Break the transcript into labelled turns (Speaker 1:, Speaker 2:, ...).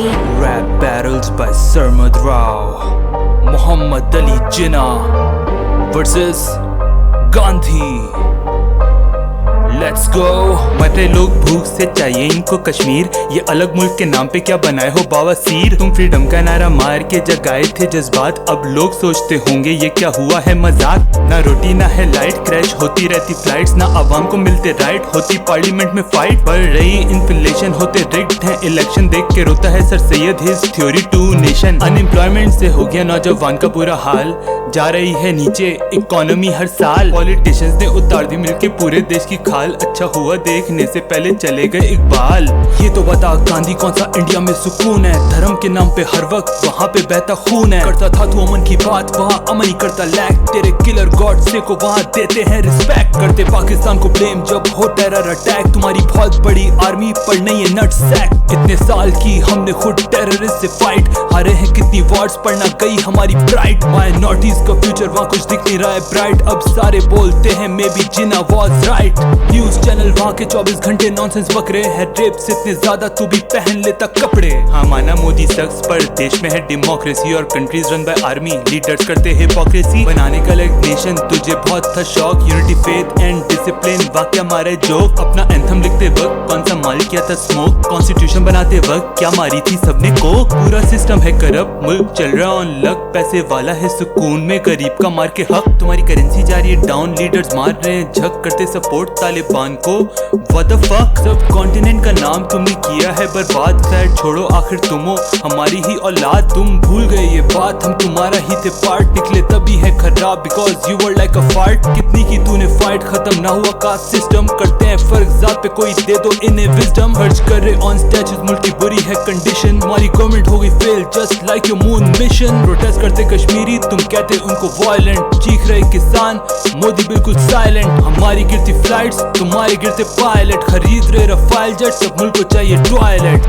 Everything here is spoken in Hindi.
Speaker 1: Rap battles by Sarmad Rao, Muhammad Ali Jinnah versus Gandhi. Let's go. मरे लोग भूख से चाहिए इनको कश्मीर, ये अलग मुल्क के नाम पे क्या बनाए हो बावासीर। तुम फ्रीडम का नारा मार के जगाए थे जज्बात, अब लोग सोचते होंगे ये क्या हुआ है मजाक। ना रोटी ना है लाइट, क्रैश होती रहती फ्लाइट्स, ना आवाम को मिलते राइट, होती पार्लियामेंट में फाइट। बढ़ रही इन्फ्लेशन, होते रिग्ड हैं इलेक्शन, देख के रोता है sir Syed his theory two nation. Unemployment से हो गया नौजवान का बुरा हाल, जा रही है नीचे इकोनॉमी हर साल। पॉलिटिशियंस ने उतार दी मिलके पूरे देश की खाल, अच्छा हुआ देखने से पहले चले गए इकबाल। ये तो बता गांधी कौन सा इंडिया में सुकून है, धर्म के नाम पे हर वक्त वहाँ पे बहता खून है। करता था तू अमन की बात, वहाँ अमन ही करता लैक, तेरे किलर गॉड से को वहाँ देते हैं रिस्पेक्ट। करते पाकिस्तान को ब्लेम जब हो टेरर अटैक, तुम्हारी बहुत बड़ी आर्मी पर नहीं है नट सैक। इतने साल की हमने खुद टेररिस्ट से फाइट, हारे हैं कितनी वॉर्स पर ना गई हमारी प्राइड। माइनॉरिटीज का फ्यूचर वहाँ कुछ दिख नहीं रहा है ब्राइट, अब सारे बोलते हैं may be Jinnah was right. News channel वहाँ के 24 घंटे नॉनसेंस बकरे हैं, रेप्स इतने ज्यादा तू भी पहन लेता कपड़े। हाँ माना मोदी शख्स पर देश में है डेमोक्रेसी और countries run by army, leaders करते हिपोक्रेसी। बनाने का लाइक नेशन तुझे बहुत था शौक, यूनिटी फेथ एंड डिसिप्लिन वाक्य मारे जोक। अपना एंथम लिखते वक्त कौन सा माल किया था स्मोक, कॉन्स्टिट्यूशन बनाते वक्त क्या मारी थी सबने को। पूरा सिस्टम है करप्ट, मुल्क चल रहा ऑन लक, पैसे वाला है सुकून में गरीब का मार के हक। तुम्हारी करेंसी जा रही है डाउन, लीडर्स मार रहे हैं झक, करते सपोर्ट तालिबान को। व्हाट द फक, सब कॉन्टिनेंट का नाम तुमने किया है बर्बाद। खैर छोड़ो आखिर तुम हो हमारी ही औलाद, तुम भूल गए ये बात हम तुम्हारा ही थे पार्ट। निकले तभी है खराब because you were like a fart. कितनी की तूने फाइट, खत्म ना हुआ कास्ट सिस्टम, करते हैं फर्क जात पे कोई दे दो इन्हें विजडम। खर्च कर रहे ऑन स्टैचूज, मुल्क की बुरी है कंडीशन, हमारी गवर्नमेंट हो गई fail just like your moon mission. Protest करते कश्मीरी, तुम कहते उनको वायलेंट, चीख रहे किसान मोदी बिल्कुल साइलेंट। हमारी गिरती फ्लाइट्स, तुम्हारे गिरते पायलट, खरीद रहे रफाइल जेट, सब मुल्क को चाहिए टॉयलेट।